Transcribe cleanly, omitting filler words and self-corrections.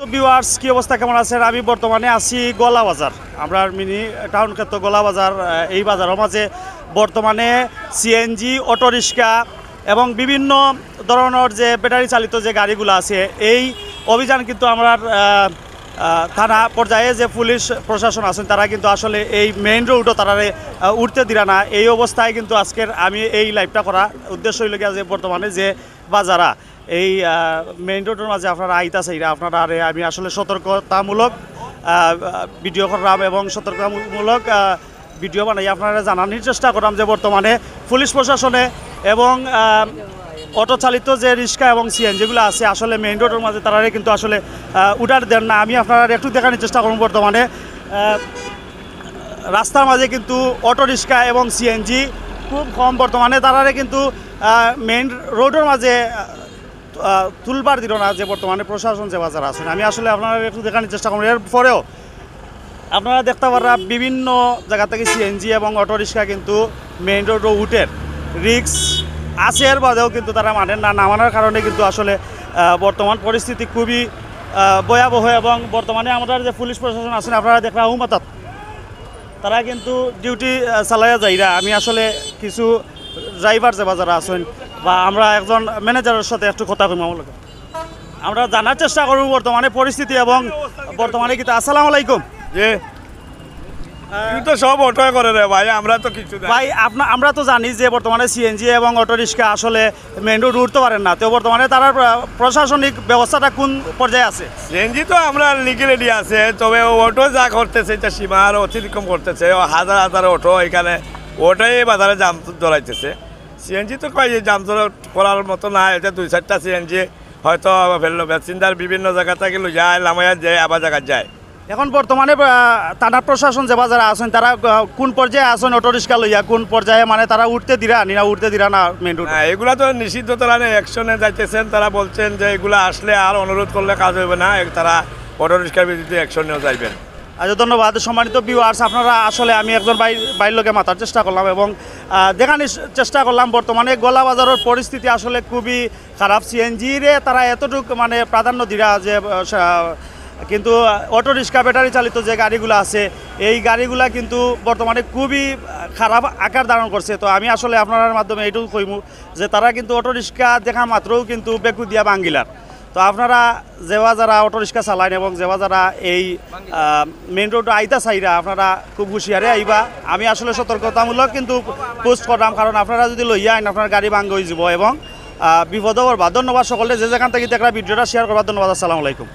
তো ভিউয়ার্স কি অবস্থা কেমন আছেন? আমি বর্তমানে আছি গলা বাজার, আমরা মিনি টাউন ক্ষেত্র গলা বাজার। এই বাজারের মাঝে বর্তমানে সিএনজি, অটোরিক্সা এবং বিভিন্ন ধরনের যে ব্যাটারি চালিত যে গাড়িগুলো আছে, এই অভিযান কিন্তু আমরা থানা পর্যায়ে যে পুলিশ প্রশাসন আছেন তারা কিন্তু আসলে এই মেইন রোডও তারা উঠতে দিরা না। এই অবস্থায় কিন্তু আজকের আমি এই লাইভটা করা উদ্দেশ্য হইল গিয়া যে বর্তমানে যে বাজারা এই মেইন রোডের মাঝে আপনারা আইতাছে, আপনারা আমি আসলে সতর্কতামূলক ভিডিও করলাম এবং সতর্কতামূলক ভিডিও বানাই আপনারা জানানোর চেষ্টা করলাম যে বর্তমানে পুলিশ প্রশাসনে এবং অটো চালিত যে রিক্সা এবং সিএনজিগুলো আছে আসলে মেইন রোডের মাঝে তারা কিন্তু আসলে উঠার দেন না। আমি আপনারা একটু দেখানোর চেষ্টা করব বর্তমানে রাস্তার মাঝে কিন্তু অটো রিক্সা এবং সিএনজি খুব কম, বর্তমানে তারা কিন্তু মেইন রোডের মাঝে তুলবার দিল না যে বর্তমানে প্রশাসন যে বাজার আছেন। আমি আসলে আপনারা একটু দেখানোর চেষ্টা করব। এর পরেও আপনারা দেখতে পারা বিভিন্ন জায়গা থেকে সিএনজি এবং অটো রিক্সা কিন্তু মেইন রোডও উঠের রিক্স আছে, এর বাদেও কিন্তু তারা মানেন না। মানার কারণে কিন্তু আসলে বর্তমান পরিস্থিতি খুবই ভয়াবহ এবং বর্তমানে আমরা যে পুলিশ প্রশাসন আছেন আপনারা দেখলাম হুমাতাত তারা কিন্তু ডিউটি চালাইয়া যাইরা। আমি আসলে কিছু ড্রাইভার যে বাজারে আছেন বা আমরা একজন ম্যানেজারের সাথে একটু কথা কইম, আমরা জানার চেষ্টা করব বর্তমানে পরিস্থিতি এবং বর্তমানে কিন্তু। আসসালামু আলাইকুম। যে তুই তো সব অটো করে রে ভাই, আমরা তো কিছু ভাই আমরা তো জানি যে বর্তমানে সিএনজি এবং অটো রিক্সা আসলে মেইন রোড উঠতে পারেন না, তো বর্তমানে তারা প্রশাসনিক ব্যবস্থাটা কোন পর্যায়ে আছে? সিএনজি তো আমরা লিগেলি আছে, তবে অটো যা করতেছে এটা সীমা আর অতিক্রম করতেছে। হাজার হাজার অটো এখানে ওটাই বাজারে জাম ধরাইতেছে। সিএনজি তো কয় জাম করার মতো না, এটা 2-4টা সিএনজি হয়তো প্যাসেঞ্জার বিভিন্ন জায়গা থেকে যায়, লামাইয়া যায়, আবার জায়গা যায়। এখন বর্তমানে থানা প্রশাসন যে বাজারে আছেন তারা কোন পর্যায়ে আছেন অটো রিক্সা লইয়া, কোন পর্যায়ে মানে তারা উঠতে দিরা না উঠতে দিরা না মেইন রোড? এগুলা তো নিষিদ্ধ, তারা অ্যাকশনে যাইতেছেন। তারা বলছেন যে এগুলো আসলে আর অনুরোধ করলে কাজ হবে না, তারা অটো রিক্সার বিরুদ্ধে অ্যাকশনেও যাইবেন। আচ্ছা, ধন্যবাদ। সম্মানিত ভিউয়ার্স, আপনারা আসলে আমি একজন বাইর লোকে মাথার চেষ্টা করলাম এবং দেখানোর চেষ্টা করলাম বর্তমানে গলা বাজারের পরিস্থিতি আসলে খুবই খারাপ। সিএনজিরে তারা এতটুকু মানে প্রাধান্য দিরা যে, কিন্তু অটো রিক্সা ব্যাটারি চালিত যে গাড়িগুলো আছে এই গাড়িগুলা কিন্তু বর্তমানে খুবই খারাপ আকার ধারণ করছে। তো আমি আসলে আপনার মাধ্যমে এইটুকু কইমু যে তারা কিন্তু অটো রিক্সা দেখা মাত্রও কিন্তু বেকু দিয়া বাঙ্গিলার। তো আপনারা যেবা যারা অটো রিক্সা চালান এবং যেবা যারা এই মেইন রোড আইতা চাইরা আপনারা খুব হুঁশিয়ারে আইবা। আমি আসলে সতর্কতামূলক কিন্তু পোস্ট করলাম, কারণ আপনারা যদি লইয়া আইন আপনার গাড়ি ভাঙ্গ হয়ে যাব এবং বিপদও করবা। ধন্যবাদ সকলে যে যেখান থেকে দেখরা ভিডিওটা শেয়ার করবা। ধন্যবাদ। আসসালামু আলাইকুম।